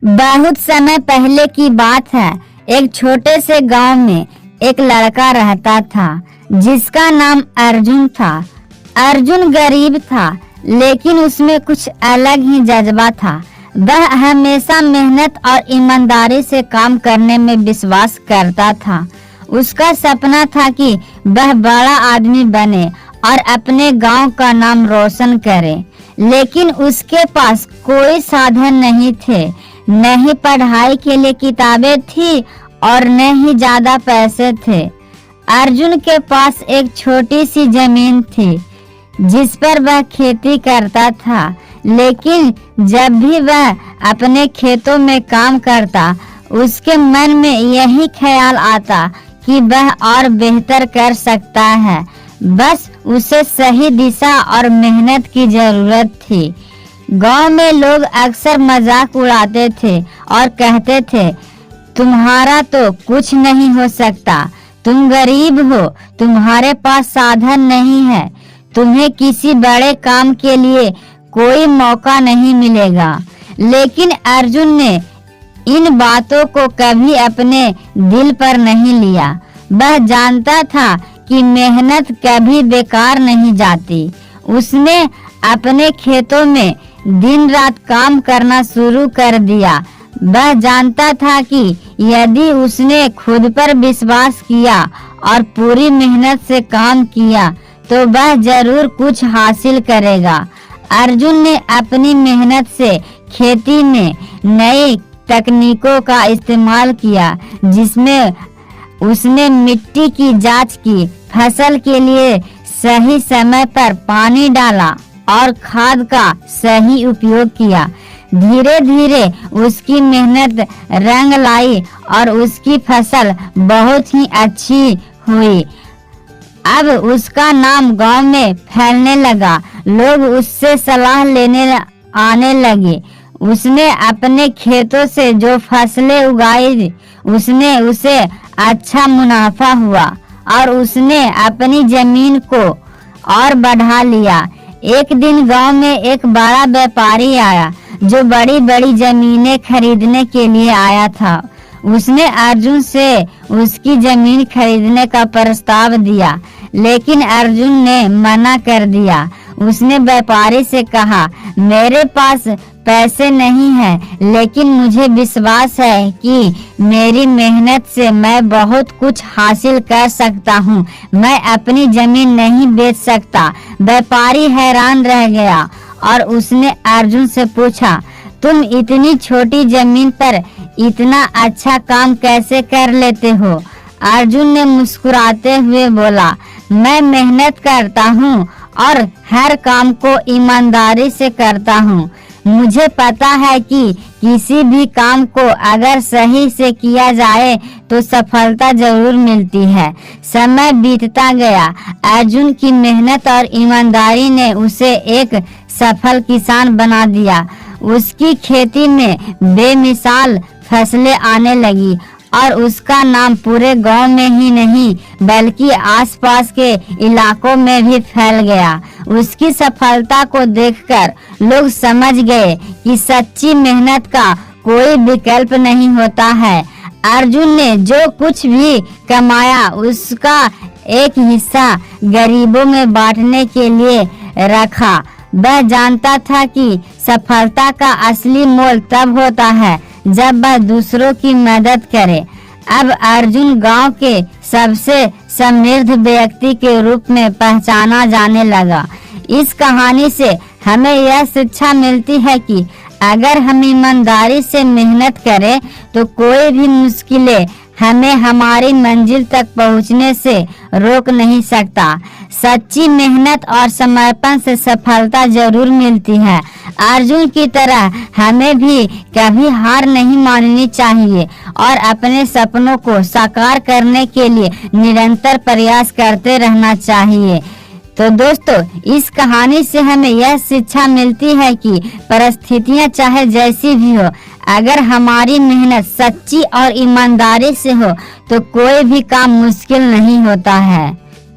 बहुत समय पहले की बात है। एक छोटे से गांव में एक लड़का रहता था जिसका नाम अर्जुन था। अर्जुन गरीब था, लेकिन उसमें कुछ अलग ही जज्बा था। वह हमेशा मेहनत और ईमानदारी से काम करने में विश्वास करता था। उसका सपना था कि वह बड़ा आदमी बने और अपने गांव का नाम रोशन करे, लेकिन उसके पास कोई साधन नहीं थे। न ही पढ़ाई के लिए किताबें थी और न ही ज्यादा पैसे थे। अर्जुन के पास एक छोटी सी जमीन थी जिस पर वह खेती करता था, लेकिन जब भी वह अपने खेतों में काम करता, उसके मन में यही ख्याल आता कि वह और बेहतर कर सकता है। बस उसे सही दिशा और मेहनत की जरूरत थी। गांव में लोग अक्सर मजाक उड़ाते थे और कहते थे, तुम्हारा तो कुछ नहीं हो सकता, तुम गरीब हो, तुम्हारे पास साधन नहीं है, तुम्हें किसी बड़े काम के लिए कोई मौका नहीं मिलेगा। लेकिन अर्जुन ने इन बातों को कभी अपने दिल पर नहीं लिया। वह जानता था कि मेहनत कभी बेकार नहीं जाती। उसने अपने खेतों में दिन रात काम करना शुरू कर दिया। वह जानता था कि यदि उसने खुद पर विश्वास किया और पूरी मेहनत से काम किया तो वह जरूर कुछ हासिल करेगा। अर्जुन ने अपनी मेहनत से खेती में नई तकनीकों का इस्तेमाल किया, जिसमें उसने मिट्टी की जांच की, फसल के लिए सही समय पर पानी डाला और खाद का सही उपयोग किया। धीरे धीरे उसकी मेहनत रंग लाई और उसकी फसल बहुत ही अच्छी हुई। अब उसका नाम गांव में फैलने लगा। लोग उससे सलाह लेने आने लगे। उसने अपने खेतों से जो फसलें उगाई, उसने उसे अच्छा मुनाफा हुआ और उसने अपनी जमीन को और बढ़ा लिया। एक दिन गांव में एक बड़ा व्यापारी आया जो बड़ी बड़ी जमीनें खरीदने के लिए आया था। उसने अर्जुन से उसकी जमीन खरीदने का प्रस्ताव दिया, लेकिन अर्जुन ने मना कर दिया। उसने व्यापारी से कहा, मेरे पास पैसे नहीं हैं, लेकिन मुझे विश्वास है कि मेरी मेहनत से मैं बहुत कुछ हासिल कर सकता हूँ। मैं अपनी जमीन नहीं बेच सकता। व्यापारी हैरान रह गया और उसने अर्जुन से पूछा, तुम इतनी छोटी जमीन पर इतना अच्छा काम कैसे कर लेते हो? अर्जुन ने मुस्कुराते हुए बोला, मैं मेहनत करता हूँ और हर काम को ईमानदारी से करता हूँ। मुझे पता है कि किसी भी काम को अगर सही से किया जाए तो सफलता जरूर मिलती है। समय बीतता गया। अर्जुन की मेहनत और ईमानदारी ने उसे एक सफल किसान बना दिया। उसकी खेती में बेमिसाल फसलें आने लगी और उसका नाम पूरे गांव में ही नहीं बल्कि आसपास के इलाकों में भी फैल गया। उसकी सफलता को देखकर लोग समझ गए कि सच्ची मेहनत का कोई विकल्प नहीं होता है। अर्जुन ने जो कुछ भी कमाया उसका एक हिस्सा गरीबों में बांटने के लिए रखा। वह जानता था कि सफलता का असली मोल तब होता है जब वह दूसरों की मदद करे। अब अर्जुन गांव के सबसे समृद्ध व्यक्ति के रूप में पहचाना जाने लगा। इस कहानी से हमें यह शिक्षा मिलती है कि अगर हम ईमानदारी से मेहनत करें तो कोई भी मुश्किलें हमें हमारी मंजिल तक पहुंचने से रोक नहीं सकता। सच्ची मेहनत और समर्पण से सफलता जरूर मिलती है। अर्जुन की तरह हमें भी कभी हार नहीं माननी चाहिए और अपने सपनों को साकार करने के लिए निरंतर प्रयास करते रहना चाहिए। तो दोस्तों, इस कहानी से हमें यह शिक्षा मिलती है कि परिस्थितियां चाहे जैसी भी हो, अगर हमारी मेहनत सच्ची और ईमानदारी से हो तो कोई भी काम मुश्किल नहीं होता है।